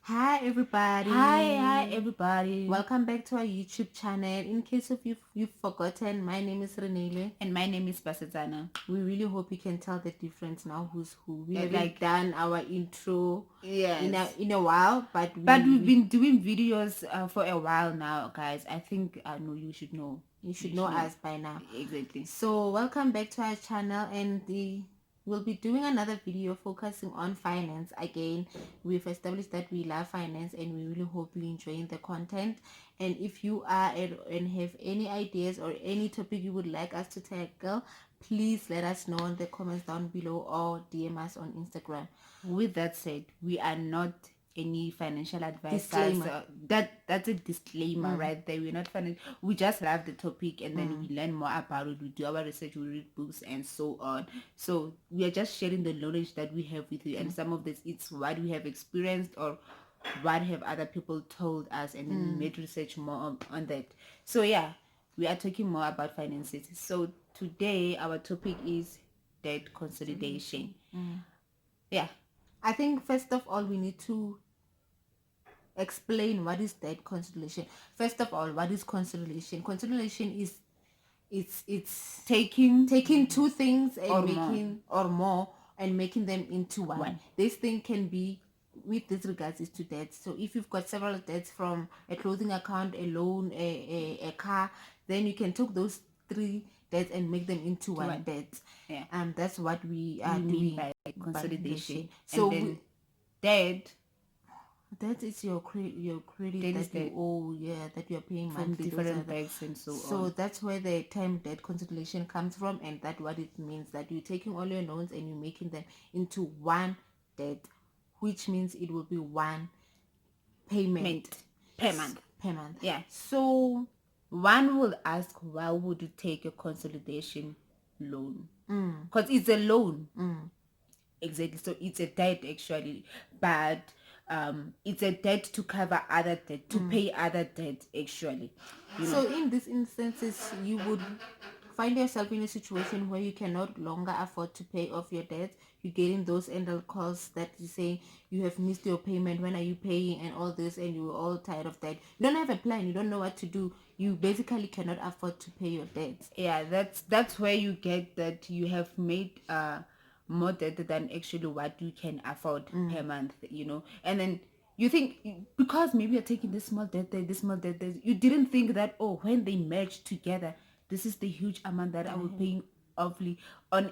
Hi everybody. Hi everybody. Welcome back to our YouTube channel. In case of you've forgotten, my name is Renele. And my name is Basazana. We really hope you can tell the difference now who's who. We haven't like done our intro Yes. in a while, but we've been doing videos for a while now, guys. I think no, you should know. You should know us by now. Exactly. So welcome back to our channel, and we'll be doing another video focusing on finance. Again, we've established that we love finance and we really hope you're enjoying the content. And if you are and have any ideas or any topic you would like us to tackle, please let us know in the comments down below or DM us on Instagram. With that said, we are not any financial advisors. Disclaimer. That's a disclaimer right there. We're not financial. We just love the topic and then we learn more about it. We do our research, we read books and so on. So we are just sharing the knowledge that we have with you, and some of this, it's what we have experienced or what have other people told us, and then we made research more on that. So yeah, we are talking more about finances. So today our topic is debt consolidation. Yeah. I think first of all we need to explain what is debt consolidation. First of all, what is consolidation? Consolidation is it's taking two things and or making more. or more and making them into one. This thing can be with this regards is to debt. So if you've got several debts from a clothing account, a loan, a car, then you can take those three debts and make them into one debt. Yeah. That's what we are mean doing by consolidation. So and then debt, that is your credit That that is you debt owe, that you are paying from monthly. different banks and so So on. that's where the term debt consolidation comes from, and that what it means, that you're taking all your loans and you're making them into one debt, which means it will be one payment per month. Yeah. So One will ask, why would you take a consolidation loan? Because it's a loan. Exactly. So it's a debt actually, but it's a debt to cover other debt, to pay other debt actually. So in these instances, you would find yourself in a situation where you cannot longer afford to pay off your debt. You're getting those endal calls that you say you have missed your payment, when are you paying, and all this, and you're all tired of that. You don't have a plan, you don't know what to do. You basically cannot afford to pay your debts. Yeah, that's where you get that you have made more debt than actually what you can afford per month, and then you think, because maybe you're taking this small debt there, this small debt there, you didn't think that, oh, when they merge together, this is the huge amount that I will pay awfully on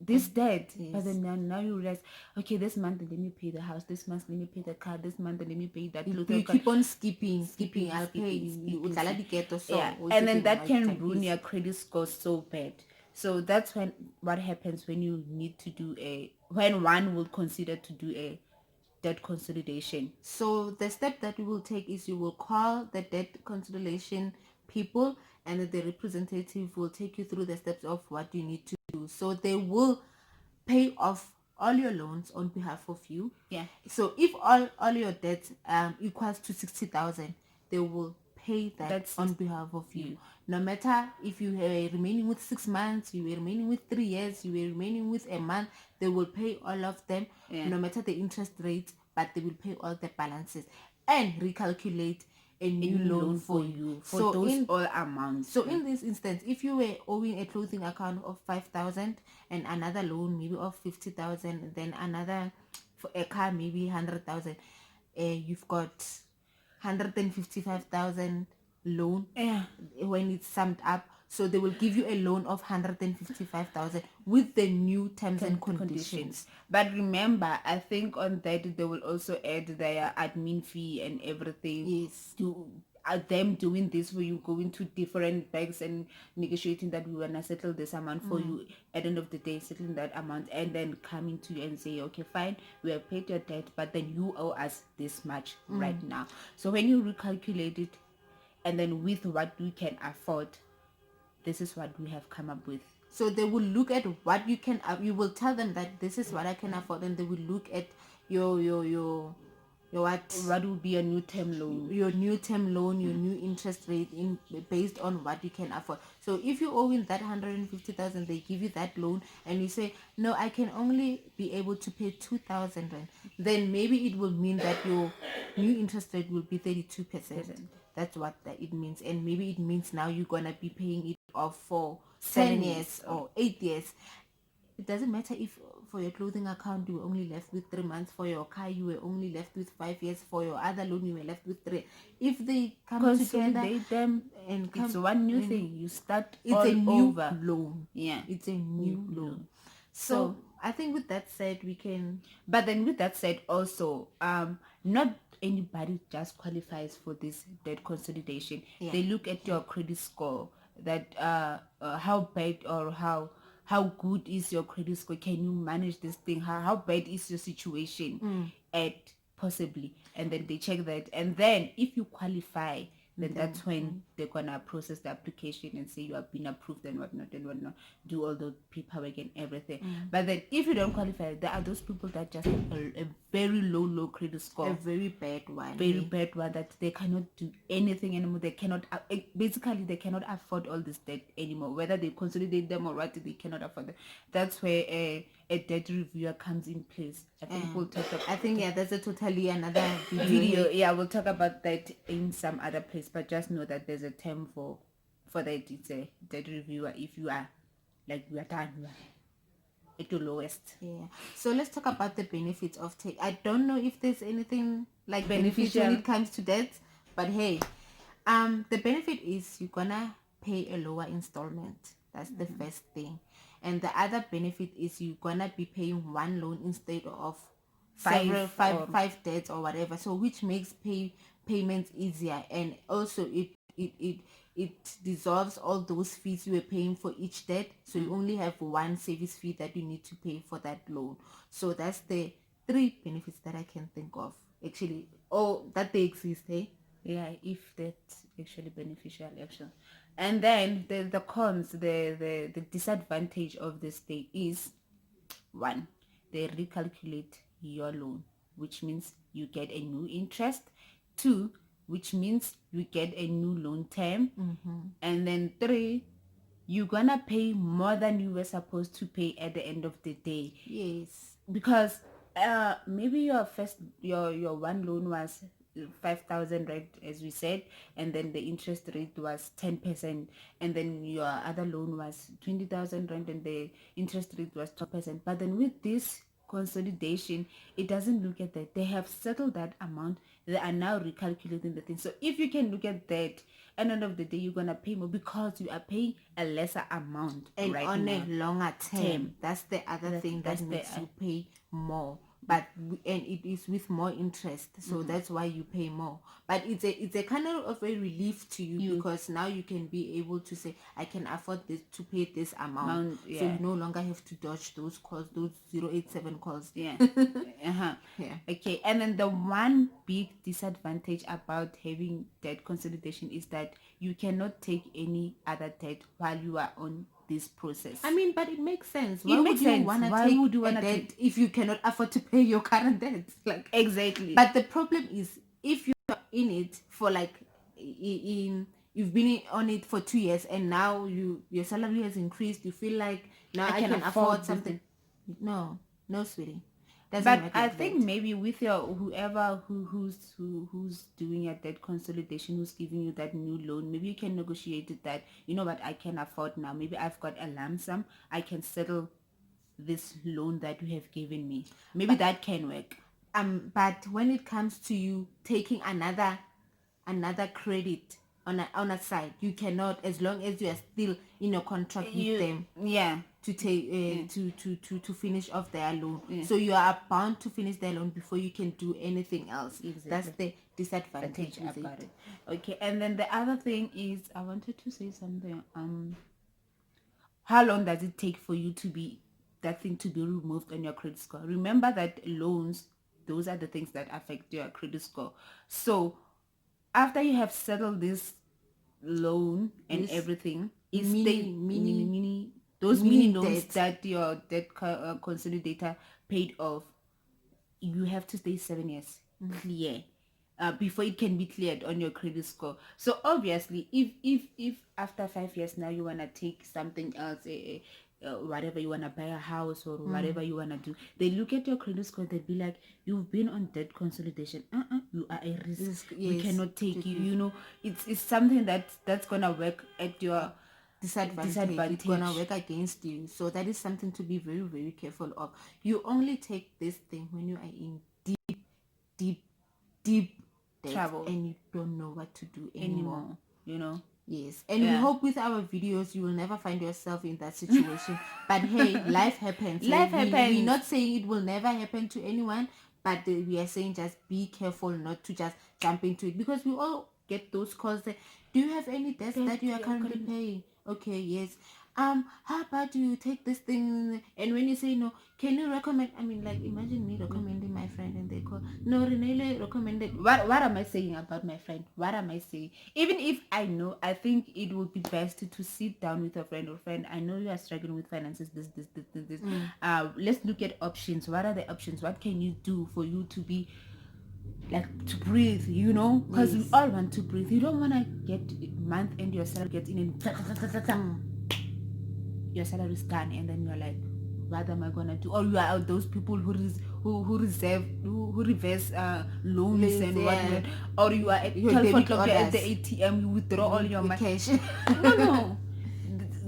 this debt. But then now you realize, okay, this month let me pay the house, this month let me pay the car, this month let me pay that. You keep on skipping, I'll pay. Yeah, and then that can ruin your credit score so bad. So that's what happens when you need to do when one will consider to do a debt consolidation. So the step that we will take is you will call the debt consolidation people, and the representative will take you through the steps of what you need to do. So they will pay off all your loans on behalf of you. Yeah. So if all your debt equals to 60,000, they will pay that on behalf of you. No matter if you were remaining with 6 months, you were remaining with 3 years, you were remaining with a month, they will pay all of them, no matter the interest rate, but they will pay all the balances and recalculate a new loan for you for those all amounts. So in this instance, if you were owing a clothing account of 5,000 and another loan maybe of 50,000, then another for a car maybe 100,000, you've got 155,000 loan. When it's summed up, so they will give you a loan of 155,000 with the new terms and conditions. But remember, I think on that they will also add their admin fee and everything. Yes. To them doing this for you, going to different banks and negotiating that we want to settle this amount for you, at the end of the day settling that amount, and then coming to you and say, okay, fine, we have paid your debt, but then you owe us this much right now. So when you recalculate it, and then with what we can afford, this is what we have come up with. So they will look at what you can, you will tell them that this is what I can afford, and they will look at your what will be a new term loan, your new interest rate based on what you can afford. So if you owe in that 150,000, they give you that loan, and you say, no, I can only be able to pay 2,000 rand, then maybe it will mean that new interest rate will be 32%. That's what it means. And maybe it means now you're gonna be paying it off for 10 years or 8 years. It doesn't matter if for your clothing account you were only left with 3 months, for your car you were only left with 5 years, for your other loan you were left with 3. If they come consolidate together them, and it's one new thing. You start all it's a new over. loan. Yeah, It's a new loan. So I think with that said, we can. But then with that said, also, not anybody just qualifies for this debt consolidation. Yeah. They look at your credit score, that how bad or how good is your credit score? Can you manage this thing? How bad is your situation at possibly? And then they check that, and then if you qualify, then that's when they're gonna process the application and say you have been approved and whatnot, do all the paperwork and everything. But then if you don't qualify, there are those people that just have a very low credit score, a very bad one, very bad one, that they cannot do anything anymore. They cannot basically they cannot afford all this debt anymore, whether they consolidate them or what, they cannot afford them. That's where a debt reviewer comes in place. I think we'll talk about, I think that's a totally another video. Yeah, we'll talk about that in some other place, but just know that there's a term for that. It's a debt reviewer. If you are like, you are done, you are at your lowest. Yeah. So let's talk about the benefits of take. I don't know if there's anything like Beneficial when it comes to debt, but hey, the benefit is you're gonna pay a lower installment. That's the first thing. And the other benefit is you're gonna be paying one loan instead of five debts or whatever. So which makes payments easier, and also it dissolves all those fees you were paying for each debt. So you only have one service fee that you need to pay for that loan. So that's the 3 benefits that I can think of, actually, or that they exist, eh? Yeah, if that's actually beneficial action. And then the cons, the disadvantage of this thing is, one, they recalculate your loan, which means you get a new interest. Two, which means you get a new loan term. And then three, you're gonna pay more than you were supposed to pay at the end of the day. Yes. Because maybe your one loan was 5,000, right, as we said, and then the interest rate was 10%, and then your other loan was 20,000 rand and the interest rate was 12%. But then with this consolidation, it doesn't look at that. They have settled that amount. They are now recalculating the thing. So if you can look at that, at the end of the day, you're gonna pay more because you are paying a lesser amount And right on now. a longer term. That's the other thing that makes you pay more. But and it is with more interest, so that's why you pay more. But it's a kind of a relief to you, because now you can be able to say, I can afford this, to pay this amount. So you no longer have to dodge those calls, those 087 calls. Yeah. Yeah. Okay. And then the one big disadvantage about having debt consolidation is that you cannot take any other debt while you are on this process. I mean, but it makes sense. It makes sense. Why would you wanna take a debt if you cannot afford to pay your current debt? Like, exactly. But the problem is, if you're in it for like you've been on it for 2 years, and now your salary has increased, you feel like now I can afford something. No, sweetie. Doesn't But work I like think that. maybe with your whoever who's doing your debt consolidation, who's giving you that new loan, maybe you can negotiate it that, you know what, I can afford now. Maybe I've got a lump sum. I can settle this loan that you have given me. Maybe that can work. But when it comes to you taking another credit on a side, you cannot, as long as you are still in a contract with them. Yeah. To take to finish off their loan. So you are bound to finish their loan before you can do anything else. Exactly. That's the disadvantage about it. Okay, and then the other thing is, I wanted to say something. How long does it take for you to be that thing to be removed on your credit score? Remember that loans, those are the things that affect your credit score. So after you have settled this loan and everything, is those mini loans that your debt consolidator paid off, you have to stay 7 years clear before it can be cleared on your credit score. So obviously, if after 5 years now you want to take something else, whatever you want to buy a house or whatever you want to do, they look at your credit score, they'd be like, you've been on debt consolidation, you are a risk, we Yes, cannot take you, you know. It's something that's gonna work at your disadvantage. It's gonna work against you. So that is something to be very, very careful of. You only take this thing when you are in deep debt trouble and you don't know what to do anymore. you know. Yes, and we hope with our videos you will never find yourself in that situation. But hey, life happens. Life happens. We're not saying it will never happen to anyone, but we are saying just be careful not to just jump into it, because we all get those calls that, do you have any debts that you are currently paying? Okay, yes. How about you take this thing, and when you say no, can you recommend, I mean, like, imagine me recommending my friend and they call, no, Renele recommended. What am I saying about my friend? What am I saying? Even if I know, I think it would be best to sit down with a friend or friend. I know you are struggling with finances, this. Let's look at options. What are the options? What can you do for you to be like, to breathe, you know? Because we all want to breathe. You don't want to get month end your salary gets in and your salary is gone, and then you're like, what am I gonna do? Or you are those people who reverse loans and whatnot. Or you are at 12 o'clock, you're at the ATM, you withdraw all your money. Cash. No.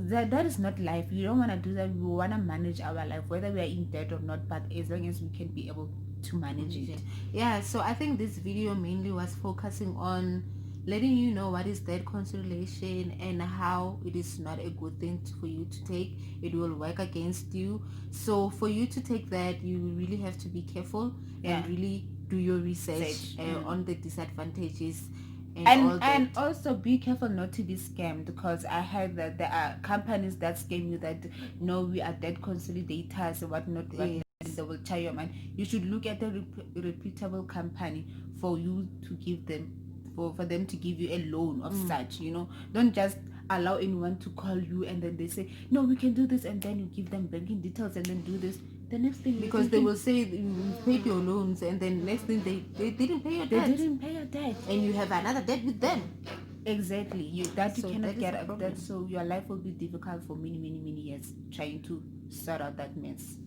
That is not life. You don't want to do that. We want to manage our life, whether we are in debt or not, but as long as we can be able to manage it. Yeah, so I think this video mainly was focusing on letting you know what is debt consolidation and how it is not a good thing for you to take. It will work against you. So for you to take that, you really have to be careful and really do your research on the disadvantages and also be careful not to be scammed, because I heard that there are companies that scam you that, no, we are debt consolidators or whatnot. They will charge your money. You should look at a reputable company for you to give them, for them to give you a loan of such, you know. Don't just allow anyone to call you and then they say, no, we can do this, and then you give them banking details and then do this. The next thing, because they will say you paid your loans, and then next thing they didn't pay your debt. They didn't pay your debt, and you have another debt with them. Exactly. You cannot get out of that. So your life will be difficult for many years trying to sort out that mess.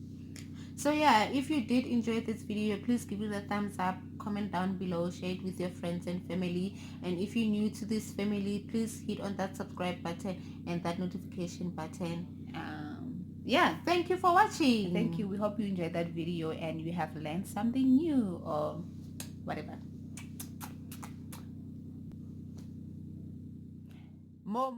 So yeah, if you did enjoy this video, please give it a thumbs up, comment down below, share it with your friends and family. And if you're new to this family, please hit on that subscribe button and that notification button. Yeah, thank you for watching. Thank you. We hope you enjoyed that video and you have learned something new or whatever. More